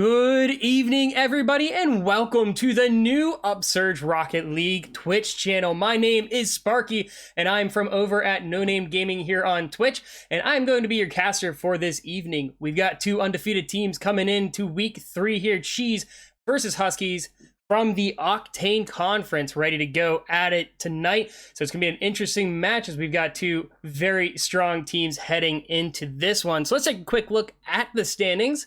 Good evening, everybody, and welcome to the new Upsurge Rocket League Twitch channel. My name is Sparky, and I'm from over at No Name Gaming here on Twitch, and I'm going to be your caster for this evening. We've got two undefeated teams coming into week 3 here, Cheese versus Huskies from the Octane Conference, ready to go at it tonight. So it's going to be an interesting match as we've got two very strong teams heading into this one. So let's take a quick look at the standings.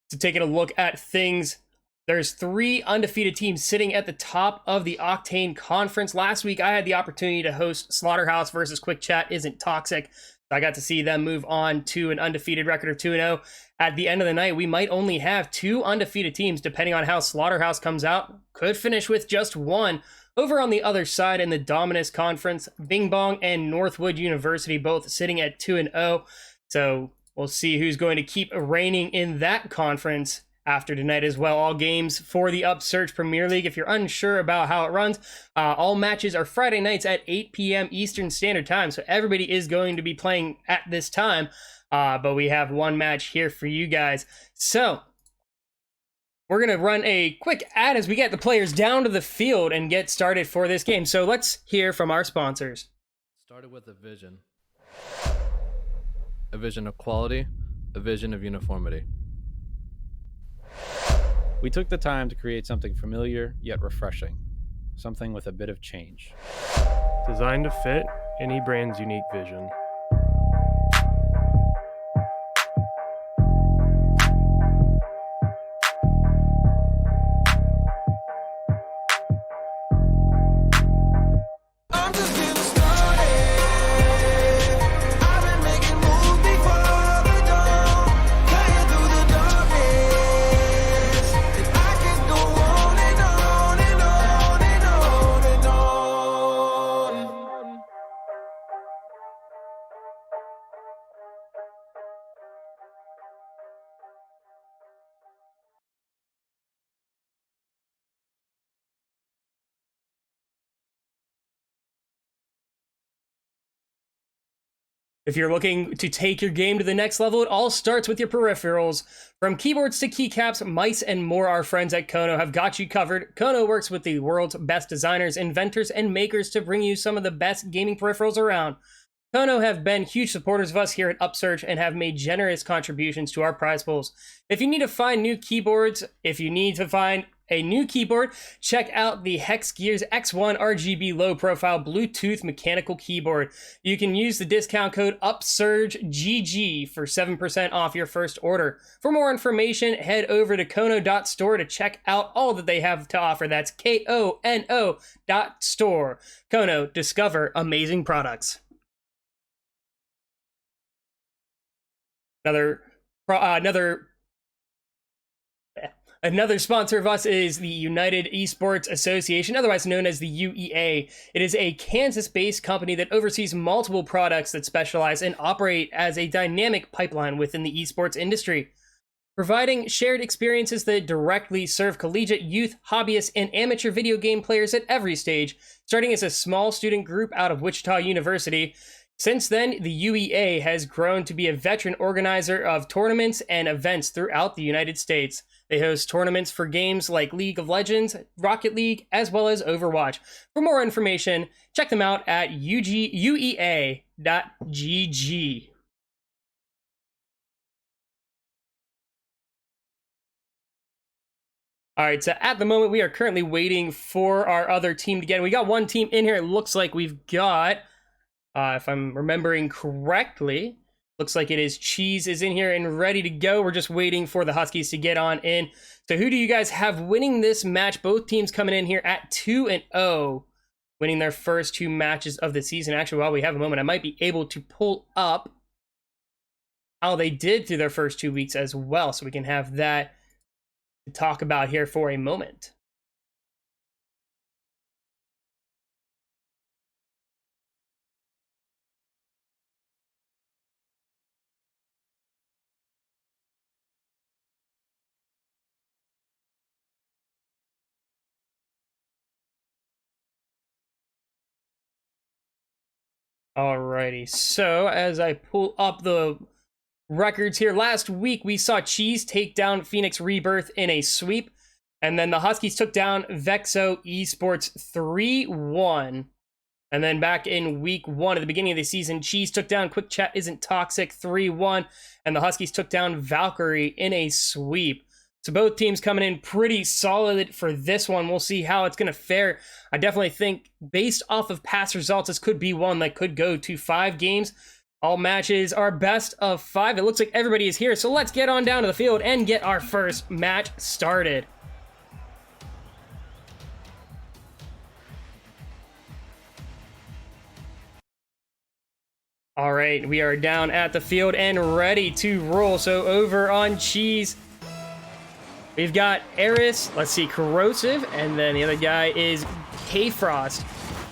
So taking a look at things, there's 3 undefeated teams sitting at the top of the Octane Conference. Last week, I had the opportunity to host Slaughterhouse versus Quick Chat Isn't Toxic. So I got to see them move on to an undefeated record of 2-0. At the end of the night, we might only have 2 undefeated teams, depending on how Slaughterhouse comes out. Could finish with just 1. Over on the other side in the Dominus Conference, Bing Bong and Northwood University both sitting at 2-0. So we'll see who's going to keep reigning in that conference after tonight as well. All games for the Upsurge Premier League. If you're unsure about how it runs, all matches are Friday nights at 8 p.m. Eastern Standard Time. So everybody is going to be playing at this time. But we have one match here for you guys. So we're going to run a quick ad as we get the players down to the field and get started for this game. So let's hear from our sponsors. Started with a vision of quality, a vision of uniformity. We took the time to create something familiar yet refreshing, something with a bit of change. Designed to fit any brand's unique vision. If you're looking to take your game to the next level, it all starts with your peripherals. From keyboards to keycaps, mice, and more, our friends at Kono have got you covered. Kono works with the world's best designers, inventors, and makers to bring you some of the best gaming peripherals around. Kono have been huge supporters of us here at Upsurge and have made generous contributions to our prize pools. If you need to find a new keyboard, check out the Hex Gears X1 RGB low profile Bluetooth mechanical keyboard. You can use the discount code UPSURGEGG for 7% off your first order. For more information, head over to kono.store to check out all that they have to offer. That's KONO.store. Kono, discover amazing products. Another sponsor of us is the United Esports Association, otherwise known as the UEA. It is a Kansas-based company that oversees multiple products that specialize and operate as a dynamic pipeline within the esports industry, providing shared experiences that directly serve collegiate, youth, hobbyists, and amateur video game players at every stage, starting as a small student group out of Wichita University. Since then, the UEA has grown to be a veteran organizer of tournaments and events throughout the United States. They host tournaments for games like League of Legends, Rocket League, as well as Overwatch. For more information, check them out at uea.gg. All right, so at the moment, we are currently waiting for our other team to get in. We got one team in here. It looks like we've got, if I'm remembering correctly, looks like it is Cheese is in here and ready to go. We're just waiting for the Huskies to get on in. So who do you guys have winning this match? Both teams coming in here at 2-0, winning their first 2 matches of the season. Actually, while we have a moment, I might be able to pull up how they did through their first 2 weeks as well, so we can have that to talk about here for a moment. Alrighty, so as I pull up the records here. Last week, we saw Cheese take down Phoenix Rebirth in a sweep. And then the Huskies took down Vexo Esports 3-1. And then back in week 1 at the beginning of the season, Cheese took down Quick Chat Isn't Toxic 3-1. And the Huskies took down Valkyrie in a sweep. So both teams coming in pretty solid for this one. We'll see how it's going to fare. I definitely think based off of past results, this could be one that could go to 5 games. All matches are best of 5. It looks like everybody is here. So let's get on down to the field and get our first match started. All right, we are down at the field and ready to roll. So over on Cheese, we've got Eris, let's see, Corrosive, and then the other guy is K-Frost.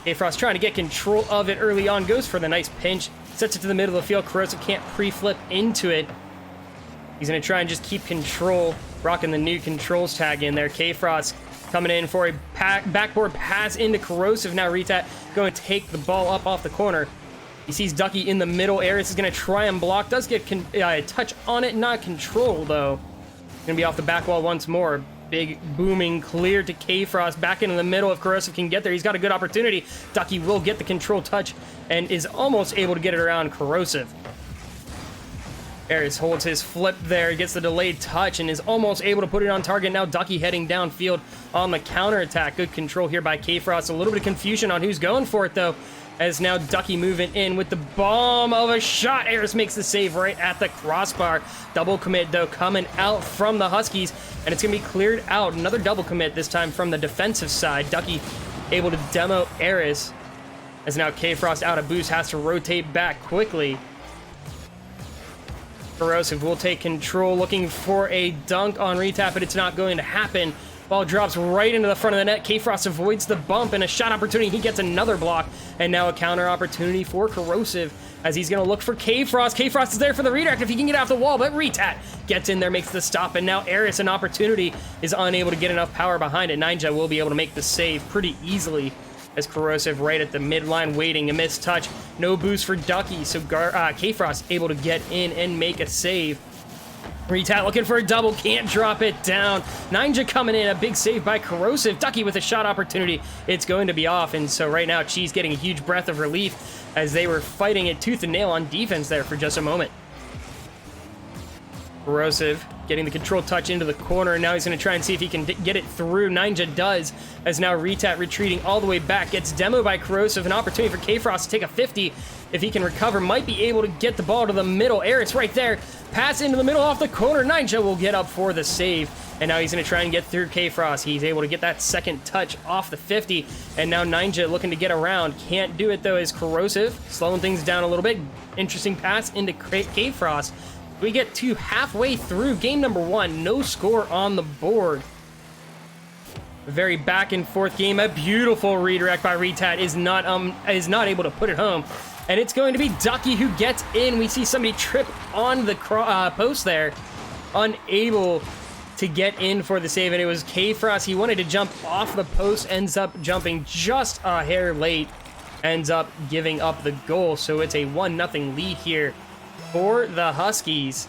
K-Frost trying to get control of it early on, goes for the nice pinch, sets it to the middle of the field. Corrosive can't pre-flip into it. He's going to try and just keep control, rocking the new controls tag in there. K-Frost coming in for a backboard pass into Corrosive. Now Retat going to take the ball up off the corner. He sees Ducky in the middle. Eris is going to try and block. Does get a touch on it, not control, though. Going to be off the back wall once more. Big booming clear to K-Frost. Back into the middle. If Corrosive can get there, he's got a good opportunity. Ducky will get the control touch and is almost able to get it around Corrosive. Eris holds his flip there, gets the delayed touch, and is almost able to put it on target. Now Ducky heading downfield on the counterattack. Good control here by K-Frost. A little bit of confusion on who's going for it, though, as now Ducky moving in with the bomb of a shot. Eris makes the save right at the crossbar. Double commit, though, coming out from the Huskies, and it's going to be cleared out. Another double commit, this time from the defensive side. Ducky able to demo Eris, as now K-Frost out of boost, has to rotate back quickly. Corrosive will take control, looking for a dunk on Retap, but it's not going to happen. Ball drops right into the front of the net. K-Frost avoids the bump, and a shot opportunity. He gets another block, and now a counter opportunity for Corrosive, as he's going to look for K-Frost. K-Frost is there for the redirect if he can get off the wall, but Retat gets in there, makes the stop, and now Eris, an opportunity, is unable to get enough power behind it. Ninja will be able to make the save pretty easily, as Corrosive right at the midline waiting. A missed touch. No boost for Ducky, so K-Frost able to get in and make a save. Retat looking for a double, can't drop it down. Ninja coming in, a big save by Corrosive. Ducky with a shot opportunity. It's going to be off, and so right now Cheese getting a huge breath of relief as they were fighting it tooth and nail on defense there for just a moment. Corrosive getting the control touch into the corner, and now he's going to try and see if he can get it through. Ninja does, as now Retat retreating all the way back. Gets demoed by Corrosive. An opportunity for K-Frost to take a 50. If he can recover, might be able to get the ball to the middle. Eris right there. Pass into the middle off the corner. Ninja will get up for the save. And now he's going to try and get through K-Frost. He's able to get that second touch off the 50. And now Ninja looking to get around. Can't do it, though, as Corrosive slowing things down a little bit. Interesting pass into K-Frost. We get to halfway through game number 1. No score on the board. A very back and forth game. A beautiful redirect by Retat is not able to put it home. And it's going to be Ducky who gets in. We see somebody trip on the post there. Unable to get in for the save. And it was K-Frost. He wanted to jump off the post. Ends up jumping just a hair late. Ends up giving up the goal. So it's a 1-0 lead here for the Huskies.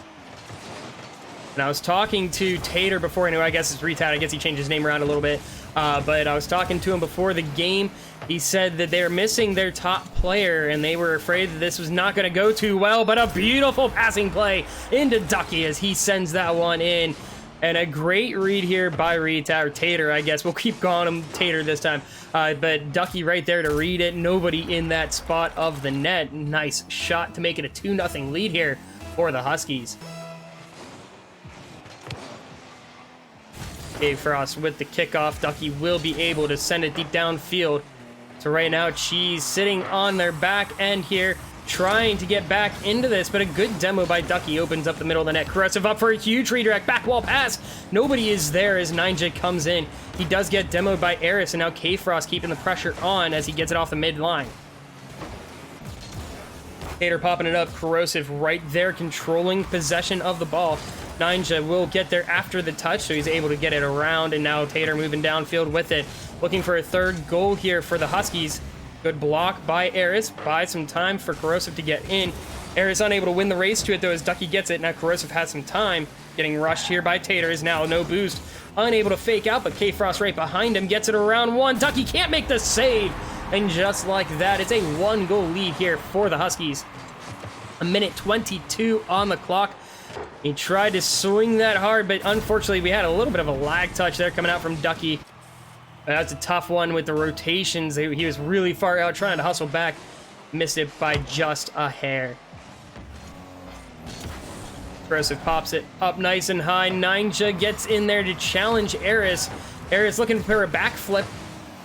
And I was talking to Tater before. I guess it's Retat. I guess he changed his name around a little bit. But I was talking to him before the game. He said that they're missing their top player, and they were afraid that this was not going to go too well. But a beautiful passing play into Ducky as he sends that one in. And a great read here by Retat, or Tater, I guess. We'll keep calling him Tater this time. But Ducky right there to read it. Nobody in that spot of the net. Nice shot to make it a 2-0 lead here for the Huskies. K-Frost with the kickoff. Ducky will be able to send it deep downfield. So right now, Cheese sitting on their back end here, trying to get back into this, but a good demo by Ducky opens up the middle of the net. Corrosive up for a huge redirect, back wall pass. Nobody is there as Ninja comes in. He does get demoed by Eris, and now K-Frost keeping the pressure on as he gets it off the midline. Tater popping it up, Corrosive right there controlling possession of the ball. Ninja will get there after the touch, so he's able to get it around, and now Tater moving downfield with it. Looking for a third goal here for the Huskies. Good block by Eris. Buy some time for Corrosive to get in. Eris unable to win the race to it, though, as Ducky gets it. Now Corrosive has some time. Getting rushed here by Tater is now no boost. Unable to fake out, but K-Frost right behind him. Gets it around one. Ducky can't make the save. And just like that, it's a 1-goal lead here for the Huskies. 1:22 on the clock. He tried to swing that hard, but unfortunately we had a little bit of a lag touch there coming out from Ducky. That's a tough one with the rotations. He was really far out trying to hustle back. Missed it by just a hair. Corrosive pops it up nice and high. Ninja gets in there to challenge Eris. Eris looking for a backflip.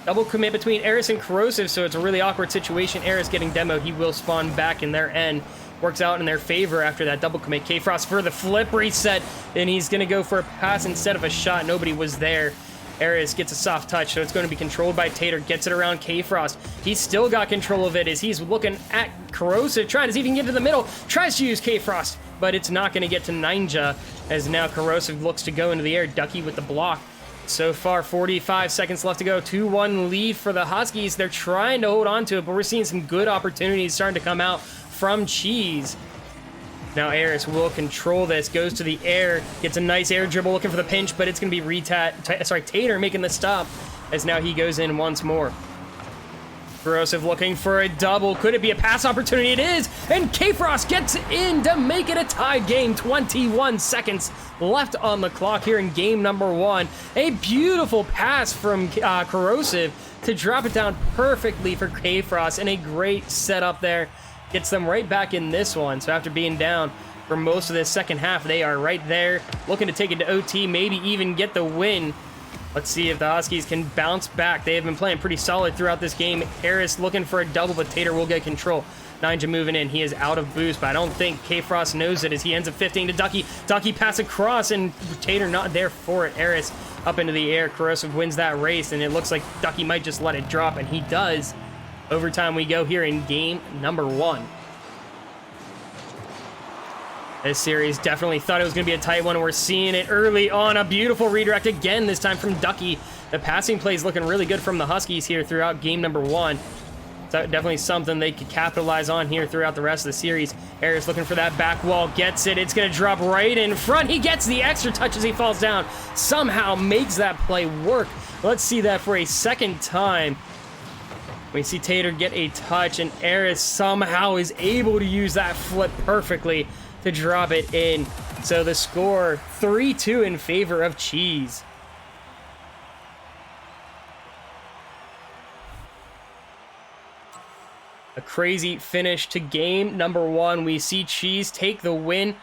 Double commit between Eris and Corrosive, so it's a really awkward situation. Eris getting demoed. He will spawn back in their end. Works out in their favor after that double commit. K-Frost for the flip reset, and he's going to go for a pass instead of a shot. Nobody was there. Eris gets a soft touch, so it's going to be controlled by Tater. Gets it around K-Frost. He's still got control of it as he's looking at Corrosive, trying to see if he can get to the middle. Tries to use K-Frost, but it's not going to get to Ninja, as now Corrosive looks to go into the air. Ducky with the block. So far, 45 seconds left to go. 2-1 lead for the Huskies. They're trying to hold on to it, but we're seeing some good opportunities starting to come out from Cheese. Now Eris will control this, goes to the air, gets a nice air dribble looking for the pinch, but it's going to be Tater making the stop, as now he goes in once more. Corrosive looking for a double. Could it be a pass opportunity? It is, and K-Frost gets in to make it a tied game. 21 seconds left on the clock here in game number 1. A beautiful pass from Corrosive to drop it down perfectly for K-Frost, and a great setup there. Gets them right back in this one. So after being down for most of this second half, they are right there, looking to take it to OT, maybe even get the win. Let's see if the Huskies can bounce back. They have been playing pretty solid throughout this game. Eris looking for a double, but Tater will get control. Ninja moving in. He is out of boost, but I don't think K-Frost knows it as he ends up 15 to Ducky. Ducky pass across, and Tater not there for it. Eris up into the air. Corrosive wins that race, and it looks like Ducky might just let it drop, and he does. Overtime we go here in game number 1. This series definitely thought it was going to be a tight one. We're seeing it early on. A beautiful redirect again, this time from Ducky. The passing play is looking really good from the Huskies here throughout game number 1. So definitely something they could capitalize on here throughout the rest of the series. Eris looking for that back wall, gets it. It's going to drop right in front. He gets the extra touch as he falls down. Somehow makes that play work. Let's see that for a second time. We see Tater get a touch, and Eris somehow is able to use that flip perfectly to drop it in. So the score, 3-2 in favor of Cheese. A crazy finish to game number 1. We see Cheese take the win,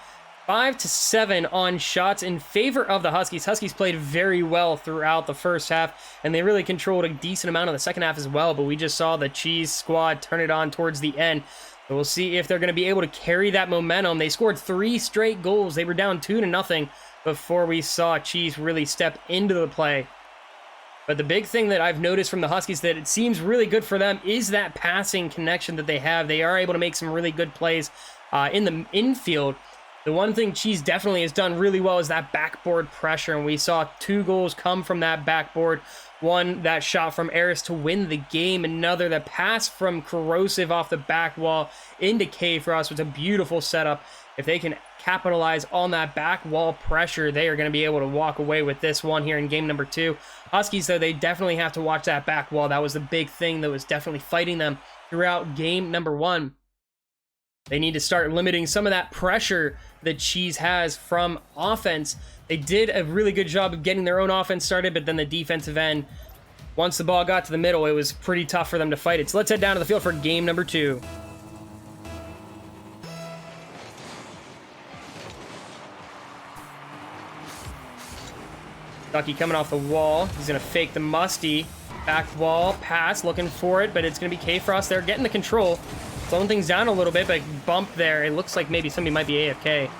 5-7 on shots in favor of the Huskies. Huskies played very well throughout the first half, and they really controlled a decent amount of the second half as well, but we just saw the Cheese squad turn it on towards the end. So we'll see if they're going to be able to carry that momentum. They scored 3 straight goals. They were down 2-0 before we saw Cheese really step into the play. But the big thing that I've noticed from the Huskies that it seems really good for them is that passing connection that they have. They are able to make some really good plays in the infield. The one thing Cheese definitely has done really well is that backboard pressure, and we saw 2 goals come from that backboard. One, that shot from Eris to win the game. Another, the pass from Corrosive off the back wall into K-Frost was a beautiful setup. If they can capitalize on that back wall pressure, they are going to be able to walk away with this one here in game number 2. Huskies, though, they definitely have to watch that back wall. That was the big thing that was definitely fighting them throughout game number 1. They need to start limiting some of that pressure that Cheese has from offense. They did a really good job of getting their own offense started, but then the defensive end, once the ball got to the middle, it was pretty tough for them to fight it. So let's head down to the field for game number 2. Ducky coming off the wall. He's going to fake the musty. Back wall, pass, looking for it, but it's going to be K-Frost there, getting the control. Slowing things down a little bit, but bump there. It looks like maybe somebody might be AFK.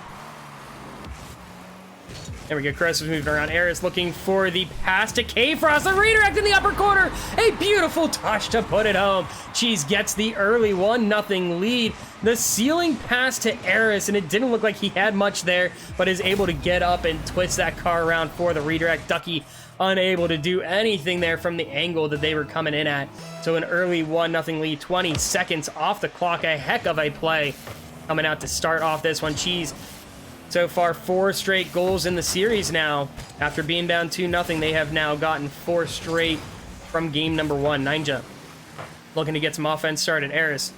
There we go. Corrosive moving around. Eris looking for the pass to K-Frost. The redirect in the upper corner. A beautiful touch to put it home. Cheese gets the early 1-0 lead. The ceiling pass to Eris, and it didn't look like he had much there, but is able to get up and twist that car around for the redirect. Ducky unable to do anything there from the angle that they were coming in at. So an early 1-0 lead, 20 seconds off the clock. A heck of a play coming out to start off this one. Cheese, so far 4 straight goals in the series now. After being down 2-0, they have now gotten 4 straight from game number 1. Ninja looking to get some offense started. Eris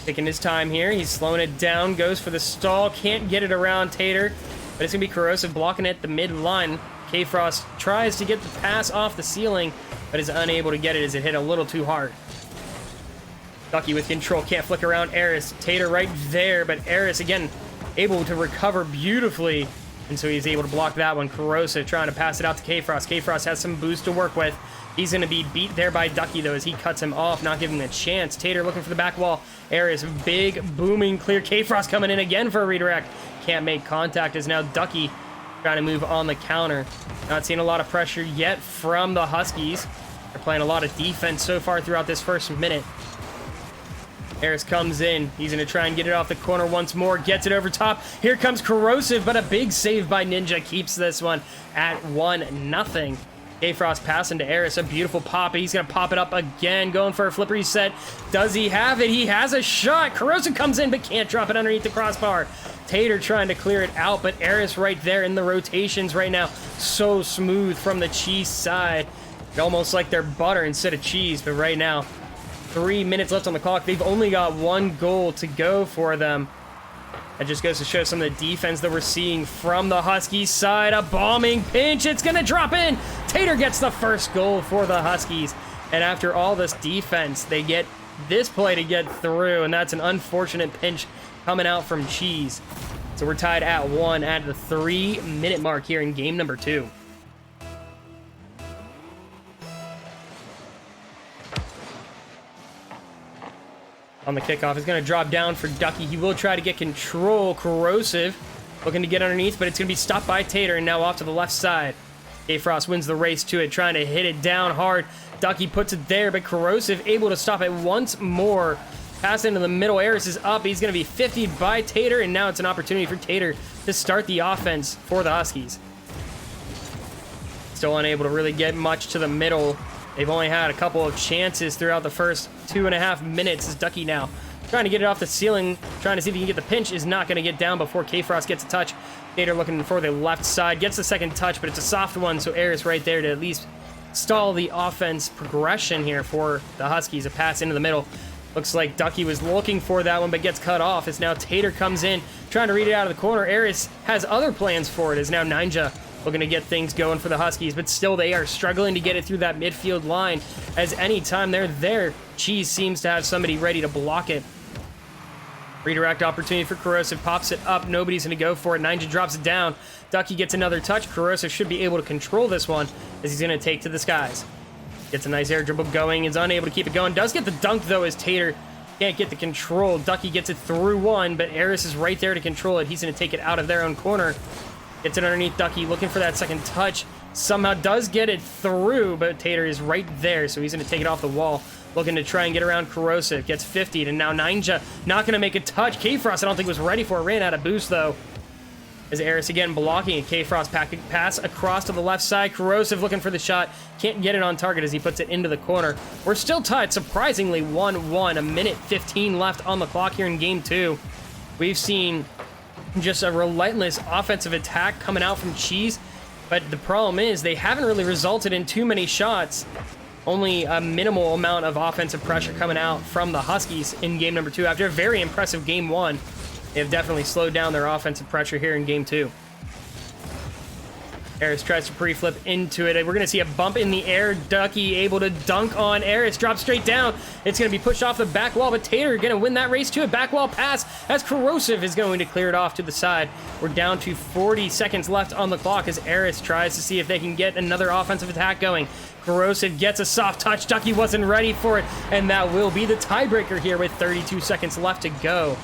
taking his time here. He's slowing it down, goes for the stall, can't get it around Tater, but it's going to be Corrosive blocking it at the mid-line. K-Frost tries to get the pass off the ceiling, but is unable to get it as it hit a little too hard. Ducky with control, can't flick around Eris. Tater right there, but Eris, again, able to recover beautifully, and so he's able to block that one. Corrosive trying to pass it out to K-Frost. K-Frost has some boost to work with. He's going to be beat there by Ducky, though, as he cuts him off, not giving him a chance. Tater looking for the back wall. Eris, big, booming, clear. K-Frost coming in again for a redirect. Can't make contact, as now Ducky trying to move on the counter. Not seeing a lot of pressure yet from the Huskies. They're playing a lot of defense so far throughout this first minute. Eris comes in. He's going to try and get it off the corner once more. Gets it over top. Here comes Corrosive, but a big save by Ninja keeps this one at 1-0. K-Frost passing to Eris. A beautiful pop. He's going to pop it up again. Going for a flip reset. Does he have it? He has a shot. Corrosive comes in, but can't drop it underneath the crossbar. Tater trying to clear it out, but Eris right there in the rotations right now. So smooth from the Cheese side. Almost like they're butter instead of cheese, but right now, 3 minutes left on the clock. They've only got 1 goal to go for them. That just goes to show some of the defense that we're seeing from the Huskies side. A bombing pinch. It's going to drop in. Tater gets the first goal for the Huskies. And after all this defense, they get this play to get through. And that's an unfortunate pinch coming out from Cheese. So we're tied at 1 at the 3-minute mark here in game number 2. On the kickoff, is going to drop down for Ducky. He will try to get control. Corrosive looking to get underneath, but it's going to be stopped by Tater, and now off to the left side. K-Frost wins the race to it, trying to hit it down hard. Ducky puts it there, but Corrosive able to stop it once more. Pass into the middle. Eris is up. He's going to be 50'd by Tater, and now it's an opportunity for Tater to start the offense for the Huskies. Still unable to really get much to the middle. They've only had a couple of chances throughout the first 2.5 minutes. As Ducky now trying to get it off the ceiling, trying to see if he can get the pinch, is not going to get down before K-Frost gets a touch. Tater looking for the left side, gets the second touch, but it's a soft one, so Eris right there to at least stall the offense progression here for the Huskies. A pass into the middle. Looks like Ducky was looking for that one, but gets cut off as now Tater comes in, trying to read it out of the corner. Eris has other plans for it, as now Ninja looking to get things going for the Huskies, but still they are struggling to get it through that midfield line, as anytime they're there, Cheese seems to have somebody ready to block it. Redirect opportunity for Corrosive, pops it up, nobody's going to go for it. Ninja drops it down. Ducky gets another touch. Corrosive should be able to control this one, as he's going to take to the skies. Gets a nice air dribble going, is unable to keep it going. Does get the dunk, though, as Tater can't get the control. Ducky gets it through one, but Eris is right there to control it. He's going to take it out of their own corner. Gets it underneath Ducky, looking for that second touch. Somehow does get it through, but Tater is right there, so he's going to take it off the wall. Looking to try and get around Corrosive. Gets 50'd, and now Ninja not going to make a touch. K-Frost, I don't think was ready for it. Ran out of boost, though. As Eris again blocking a K-Frost pass across to the left side. Corrosive looking for the shot. Can't get it on target as he puts it into the corner. We're still tied, surprisingly, 1-1. 1:15 left on the clock here in Game 2. We've seen just a relentless offensive attack coming out from Cheese, but the problem is they haven't really resulted in too many shots. Only a minimal amount of offensive pressure coming out from the Huskies in game number 2. After a very impressive game 1, they have definitely slowed down their offensive pressure here in game 2. Eris tries to pre-flip into it. We're going to see a bump in the air. Ducky able to dunk on Eris. Drops straight down. It's going to be pushed off the back wall, but Tater going to win that race to a back wall pass as Corrosive is going to clear it off to the side. We're down to 40 seconds left on the clock as Eris tries to see if they can get another offensive attack going. Corrosive gets a soft touch. Ducky wasn't ready for it, and that will be the tiebreaker here with 32 seconds left to go.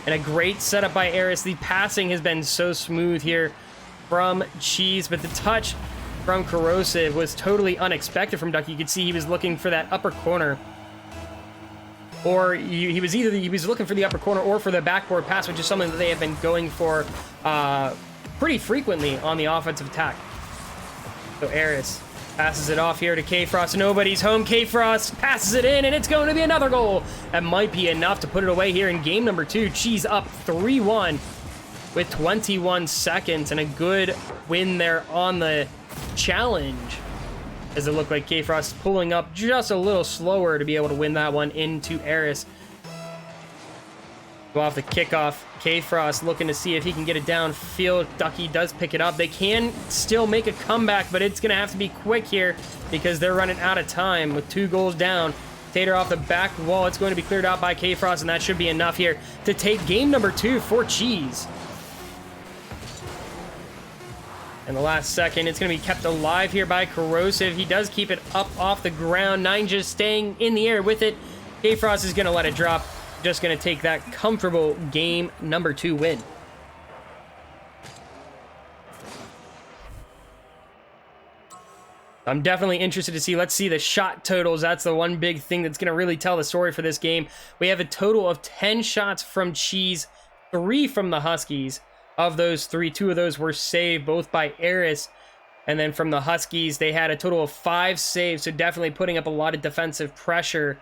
And a great setup by Eris. The passing has been so smooth here from Cheese, but the touch from Corrosive was totally unexpected from Ducky. You could see he was looking for that upper corner, or he was looking for the upper corner or for the backboard pass, which is something that they have been going for pretty frequently on the offensive attack. So Eris Passes it off here to K-Frost. Nobody's home. K-Frost passes it in, and it's going to be another goal. That might be enough to put it away here in game number 2. Cheese up 3-1 with 21 seconds, and a good win there on the challenge. As it looked like K-Frost pulling up just a little slower to be able to win that one into Eris. Go off the kickoff. K-Frost looking to see if he can get it downfield. Ducky does pick it up. They can still make a comeback, but it's going to have to be quick here because they're running out of time with 2 goals down. Tater off the back wall. It's going to be cleared out by K-Frost, and that should be enough here to take game number 2 for Cheese. In the last second, it's going to be kept alive here by Corrosive. He does keep it up off the ground. Nine just staying in the air with it. K-Frost is going to let it drop. Just going to take that comfortable game number 2 win. I'm definitely interested to see. Let's see the shot totals. That's the one big thing that's going to really tell the story for this game. We have a total of 10 shots from Cheese, 3 from the Huskies. Of those 3, 2 of those were saved, both by Eris. And then from the Huskies, they had a total of 5 saves, so definitely putting up a lot of defensive pressure.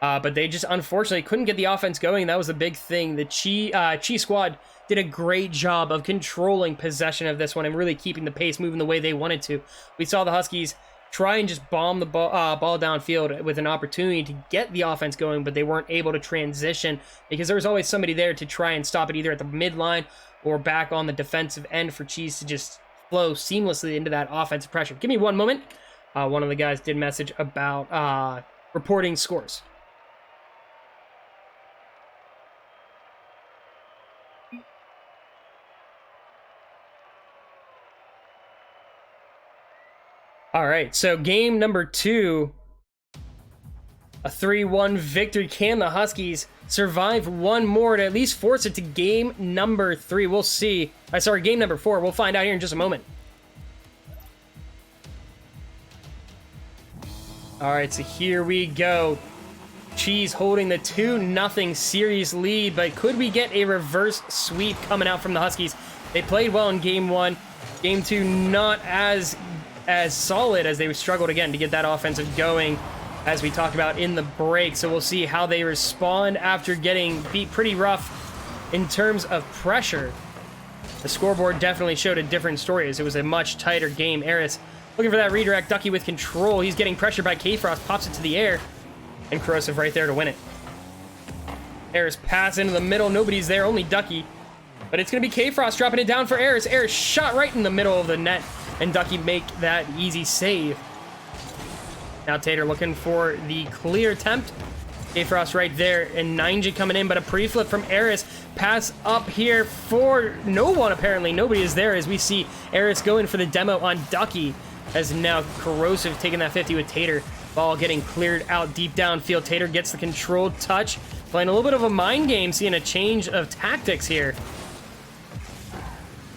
But they just unfortunately couldn't get the offense going. That was the big thing. The Chi squad did a great job of controlling possession of this one and really keeping the pace moving the way they wanted to. We saw the Huskies try and just bomb the ball downfield with an opportunity to get the offense going, but they weren't able to transition because there was always somebody there to try and stop it either at the midline or back on the defensive end for Cheese to just flow seamlessly into that offensive pressure. Give me one moment. One of the guys did message about reporting scores. All right, so game number 2, a 3-1 victory. Can the Huskies survive one more to at least force it to game number 3? We'll see. Sorry, game number 4. We'll find out here in just a moment. All right, so here we go. Cheese holding the 2-0 series lead, but could we get a reverse sweep coming out from the Huskies? They played well in game 1. Game 2, not as solid as they struggled again to get that offensive going, as we talked about in the break. So we'll see how they respond after getting beat pretty rough in terms of pressure. The scoreboard definitely showed a different story as it was a much tighter game. Eris looking for that redirect. Ducky with control. He's getting pressured by K-Frost. Pops it to the air. And Corrosive right there to win it. Eris pass into the middle. Nobody's there. Only Ducky. But it's going to be K-Frost dropping it down for Eris. Eris shot right in the middle of the net. And Ducky make that easy save. Now Tater looking for the clear attempt. K-Frost right there, and Ninja coming in, but a pre-flip from Eris. Pass up here for no one, apparently. Nobody is there as we see Eris going for the demo on Ducky. As now Corrosive taking that 50 with Tater. Ball getting cleared out deep downfield. Tater gets the controlled touch. Playing a little bit of a mind game, seeing a change of tactics here.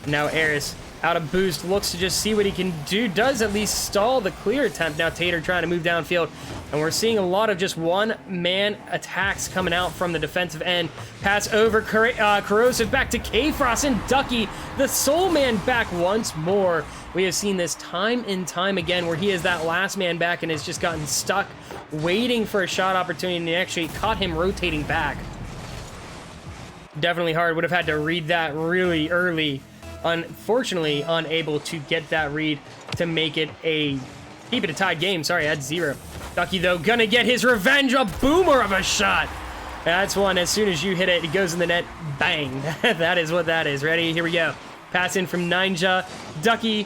Now Eris out of boost, looks to just see what he can do. Does at least stall the clear attempt. Now Tater trying to move downfield. And we're seeing a lot of just one-man attacks coming out from the defensive end. Pass over, Corrosive back to K-Frost, and Ducky, the soul man, back once more. We have seen this time and time again where he is that last man back and has just gotten stuck waiting for a shot opportunity, and he actually caught him rotating back. Definitely hard. Would have had to read that really early. Unfortunately, unable to get that read to make it keep it a tied game. Sorry, at 0. Ducky, though, gonna get his revenge. A boomer of a shot. That's one. As soon as you hit it, it goes in the net. Bang. That is what that is. Ready? Here we go. Pass in from Ninja. Ducky.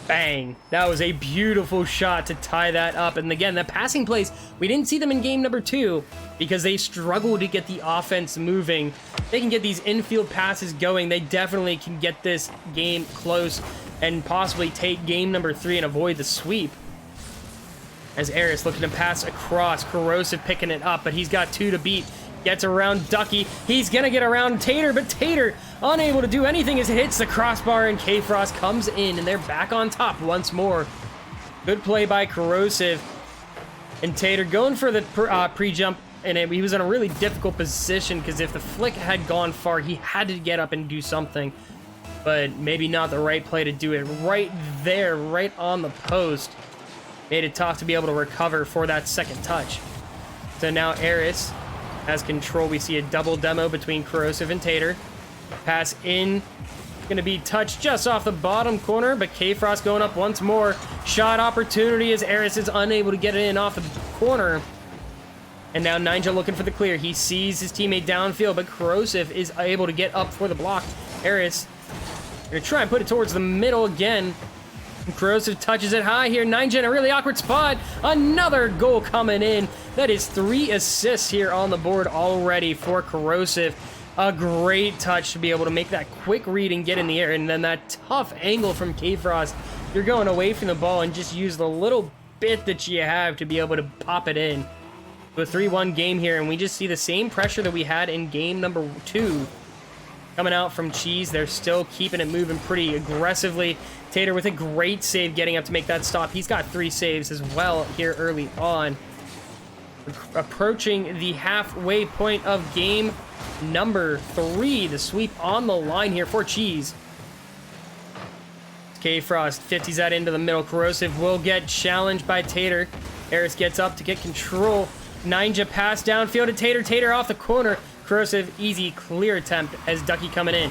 Bang. That was a beautiful shot to tie that up. And again, the passing plays, we didn't see them in game number 2 because they struggled to get the offense moving. They can get these infield passes going. They definitely can get this game close and possibly take game number 3 and avoid the sweep. As Eris looking to pass across. Corrosive picking it up, but he's got 2 to beat. Gets around Ducky. He's going to get around Tater, but Tater unable to do anything as it hits the crossbar, and K-Frost comes in, and they're back on top once more. Good play by Corrosive. And Tater going for the pre-jump, and he was in a really difficult position because if the flick had gone far, he had to get up and do something. but maybe not the right play to do it right there, right on the post. Made it tough to be able to recover for that second touch. So now Eris has control. We see a double demo between Corrosive and Tater. Pass in, going to be touched just off the bottom corner, but K-Frost going up once more. Shot opportunity as Eris is unable to get it in off the corner. And now Ninja looking for the clear. He sees his teammate downfield, but Corrosive is able to get up for the block. Eris going to try and put it towards the middle again. Corrosive touches it high here. Ninja in a really awkward spot. Another goal coming in. That is 3 assists here on the board already for Corrosive. A great touch to be able to make that quick read and get in the air. And then that tough angle from K-Frost. You're going away from the ball and just use the little bit that you have to be able to pop it in. A 3-1 game here, and we just see the same pressure that we had in game number 2 coming out from Cheese. They're still keeping it moving pretty aggressively. Tater with a great save getting up to make that stop. He's got 3 saves as well here early on. Approaching the halfway point of game number 3. The sweep on the line here for Cheese. K-Frost 50s that into the middle. Corrosive will get challenged by Tater. Eris gets up to get control. Ninja pass downfield to Tater. Tater off the corner. Corrosive easy clear attempt as Ducky coming in.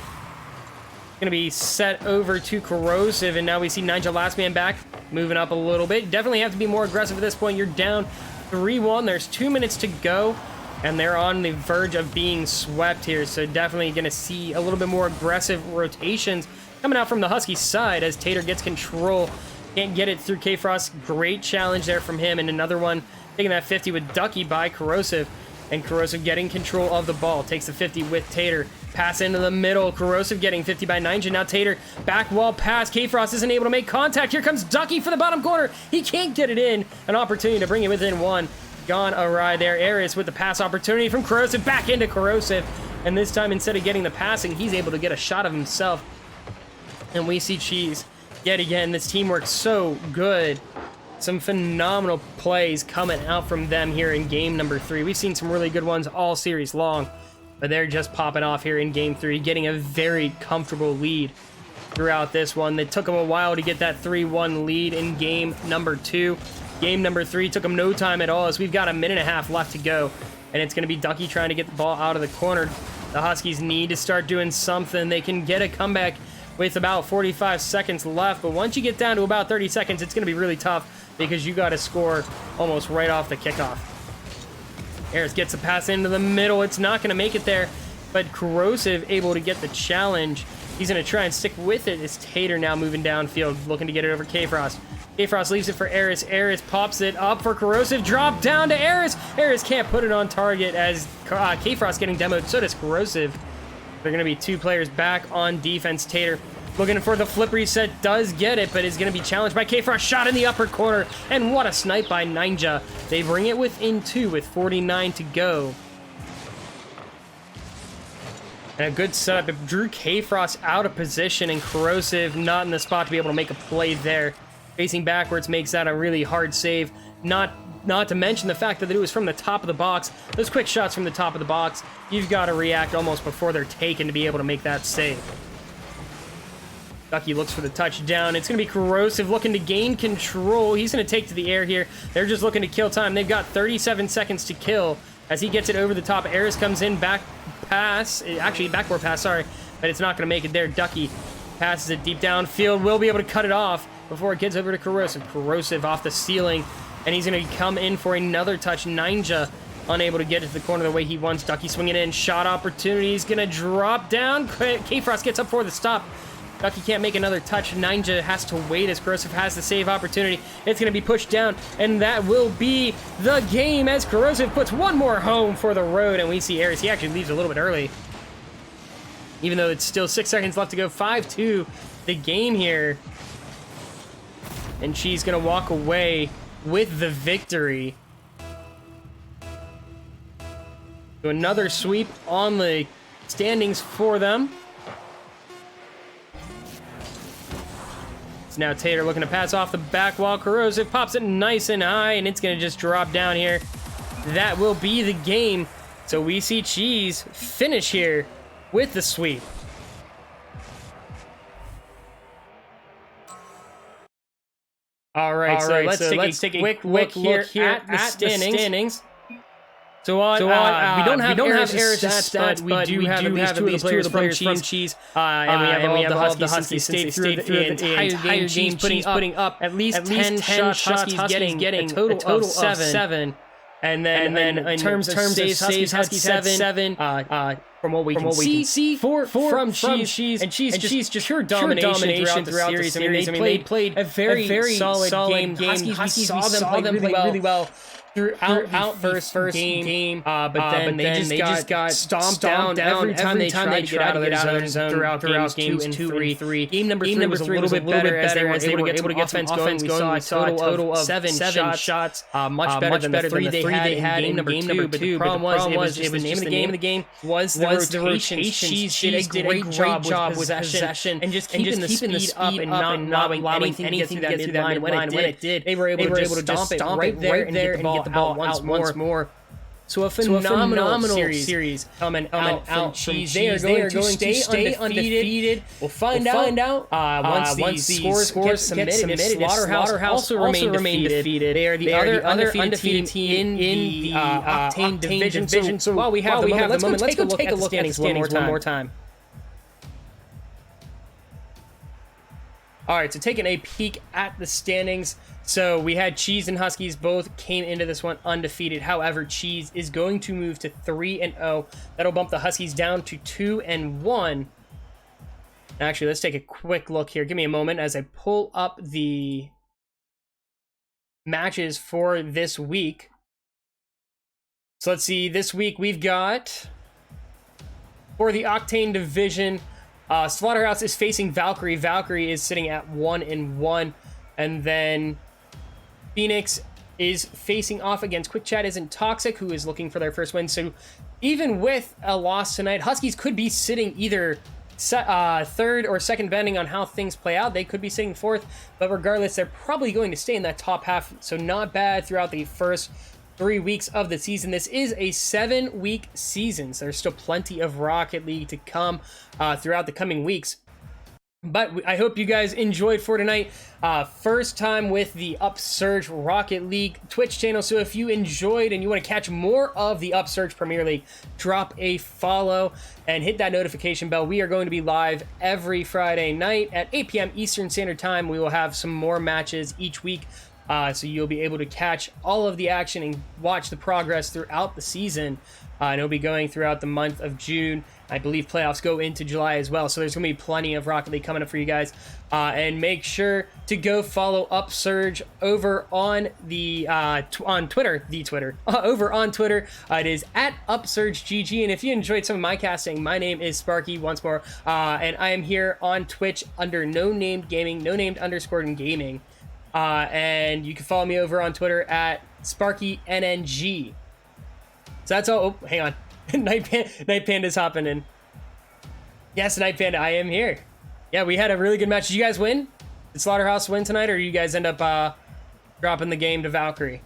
Going to be set over to Corrosive, and now we see Ninja last man back, moving up a little bit. Definitely have to be more aggressive at this point. You're down 3-1. There's 2 minutes to go, and they're on the verge of being swept here, so definitely going to see a little bit more aggressive rotations coming out from the Huskies side as Tater gets control. Can't get it through K-Frost. Great challenge there from him, and another one taking that 50 with Ducky by Corrosive. And Corrosive getting control of the ball. Takes the 50 with Tater. Pass into the middle. Corrosive getting 50 by Ninja. Now Tater, back wall pass. K-Frost isn't able to make contact. Here comes Ducky for the bottom corner. He can't get it in. An opportunity to bring it within 1. Gone awry there. Eris with the pass opportunity from Corrosive. Back into Corrosive. And this time, instead of getting the passing, he's able to get a shot of himself. And we see Cheese yet again. This team works so good. Some phenomenal plays coming out from them here in game number 3. We've seen some really good ones all series long, but they're just popping off here in game 3, getting a very comfortable lead throughout this one. It took them a while to get that 3-1 lead in game number 2. Game number 3 took them no time at all, as we've got a minute and a half left to go, and it's going to be Ducky trying to get the ball out of the corner. The Huskies need to start doing something. They can get a comeback with about 45 seconds left, but once you get down to about 30 seconds, it's going to be really tough because you got to score almost right off the kickoff. Eris gets a pass into the middle. It's not going to make it there, but Corrosive able to get the challenge. He's going to try and stick with it. It's Tater now moving downfield, looking to get it over K-Frost. K-Frost leaves it for Eris. Eris pops it up for Corrosive. Drop down to Eris. Eris can't put it on target as K-Frost getting demoed. So does Corrosive. They're going to be 2 players back on defense. Tater looking for the flip reset, does get it, but is going to be challenged by K-Frost. Shot in the upper corner, and what a snipe by Ninja. They bring it within 2 with 49 to go. And a good setup. It drew K-Frost out of position, and Corrosive not in the spot to be able to make a play there. Facing backwards makes that a really hard save. Not to mention the fact that it was from the top of the box. Those quick shots from the top of the box, you've got to react almost before they're taken to be able to make that save. Ducky looks for the touchdown. It's going to be Corrosive looking to gain control. He's going to take to the air here. They're just looking to kill time. They've got 37 seconds to kill as he gets it over the top. Eris comes in, backboard pass, sorry, but it's not going to make it there. Ducky passes it deep downfield. Will be able to cut it off before it gets over to Corrosive. Corrosive off the ceiling, and he's going to come in for another touch. Ninja unable to get it to the corner the way he wants. Ducky swinging in. Shot opportunity. He's going to drop down. K-Frost gets up for the stop. Ducky can't make another touch. Ninja has to wait as Corrosive has the save opportunity. It's going to be pushed down, and that will be the game as Corrosive puts one more home for the road, and we see Eris. He actually leaves a little bit early, even though it's still 6 seconds left to go. 5-2 the game here, and she's going to walk away with the victory. So another sweep on the standings for them. Now Tater looking to pass off the back wall. Corrosive pops it nice and high, and it's going to just drop down here. That will be the game. So we see Cheese finish here with the sweep. All right, so let's take a quick look here at the standings. So we don't have Eric's stats, but we do have at least two of the players from Cheese, and we have all of the Huskies stayed through the entire game, putting up at least 10 shots. Huskies getting a total of 7. And then in terms of saves, Huskies had 7. From what we can see, from Cheese, and Cheese just pure domination throughout the series. I mean, they played a very solid game. Huskies saw them play really well throughout first game, but then they just got stomped down every time they tried to get out of their zone throughout games 2 and 3. Game number 3 was a little bit better as they were able to get some offense going. We saw a total of 7 shots, much better than the 3 they had in game number 2. But the problem was the name of the game was the rotation. Cheese did a great job with possession and just keeping the speed up and not allowing anything to get through that midline. When it did, they were able to just stomp it right there and get the ball out once more. So a phenomenal series coming out from Cheese. They are going to stay undefeated. We'll find out once these scores get submitted. Slaughterhouse also remain defeated. They are the other undefeated team in the Octane division. So while we have the moment, let's go take a look at the standings one more time. All right, so taking a peek at the standings. So we had Cheese and Huskies both came into this one undefeated. However, Cheese is going to move to 3-0. That'll bump the Huskies down to 2-1. Actually, let's take a quick look here. Give me a moment as I pull up the matches for this week. So let's see. This week we've got, for the Octane division, Slaughterhouse is facing Valkyrie. Valkyrie is sitting at 1-1. And then Phoenix is facing off against Quick Chat Isn't Toxic, who is looking for their first win. So even with a loss tonight, Huskies could be sitting either third or second, depending on how things play out. They could be sitting fourth, but regardless, they're probably going to stay in that top half. So not bad throughout the first 3 weeks of the season. This is a 7-week season, so there's still plenty of Rocket League to come throughout the coming weeks. But I hope you guys enjoyed for tonight. First time with the Upsurge Rocket League Twitch channel. So if you enjoyed and you want to catch more of the Upsurge Premier League, drop a follow and hit that notification bell. We are going to be live every Friday night at 8 p.m. Eastern Standard Time. We will have some more matches each week. So you'll be able to catch all of the action and watch the progress throughout the season. And it'll be going throughout the month of June. I believe playoffs go into July as well. So there's going to be plenty of Rocket League coming up for you guys. And make sure to go follow Upsurge over on the on Twitter. Over on Twitter. It is at UpsurgeGG. And if you enjoyed some of my casting, my name is Sparky once more. And I am here on Twitch under No Named Gaming, no named _ gaming. And you can follow me over on Twitter at SparkyNNG. So that's all. Oh, hang on. Night Panda's hopping in. Yes, Night Panda, I am here. Yeah, we had a really good match. Did you guys win? Did Slaughterhouse win tonight, or do you guys end up dropping the game to Valkyrie?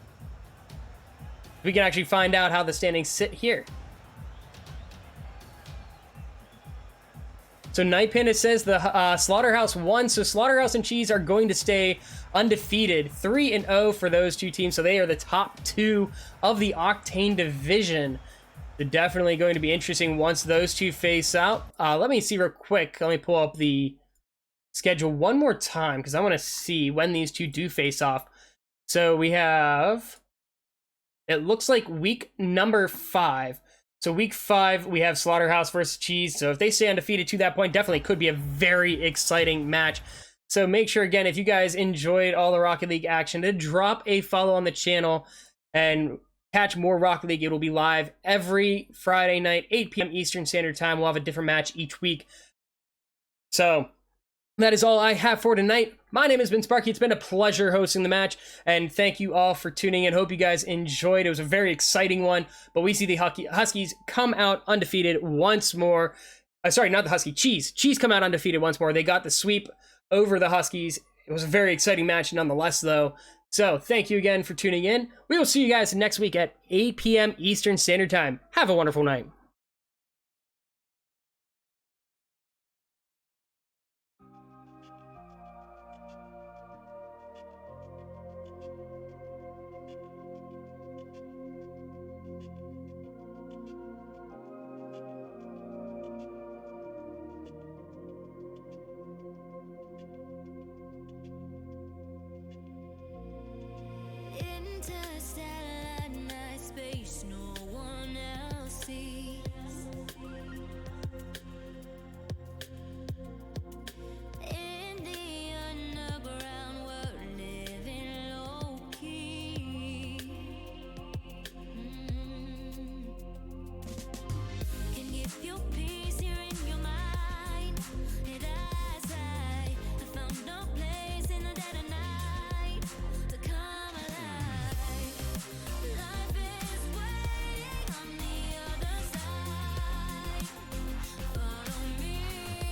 We can actually find out how the standings sit here. So Night Panda says the Slaughterhouse won, so Slaughterhouse and Cheese are going to stay undefeated. 3-0 for those two teams, so they are the top 2 of the Octane division. They're definitely going to be interesting once those two face out. Let me see real quick. Let me pull up the schedule one more time because I want to see when these two do face off. So we have, it looks like week number 5. So week 5, we have Slaughterhouse versus Cheese. So if they stay undefeated to that point, definitely could be a very exciting match. So make sure, again, if you guys enjoyed all the Rocket League action, to drop a follow on the channel and catch more Rocket League. It will be live every Friday night, 8 p.m. Eastern Standard Time. We'll have a different match each week. So that is all I have for tonight. My name has been Sparky. It's been a pleasure hosting the match, and thank you all for tuning in. Hope you guys enjoyed. It was a very exciting one, but we see the Huskies come out undefeated once more. Sorry, not the Husky, Cheese. Cheese come out undefeated once more. They got the sweep over the Huskies. It was a very exciting match nonetheless, though. So thank you again for tuning in. We will see you guys next week at 8 p.m. Eastern Standard Time. Have a wonderful night. Interstellar night space, no one else sees. In the underground, we're living low key. Can give you peace here in your mind. And as I found no place in the dead of night to come alive. Life is waiting on the other side. Follow me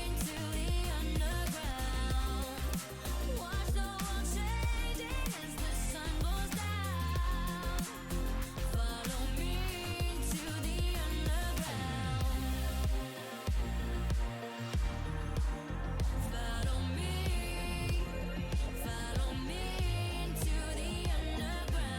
into the underground. Watch the world changing as the sun goes down. Follow me into the underground. Follow me into the underground.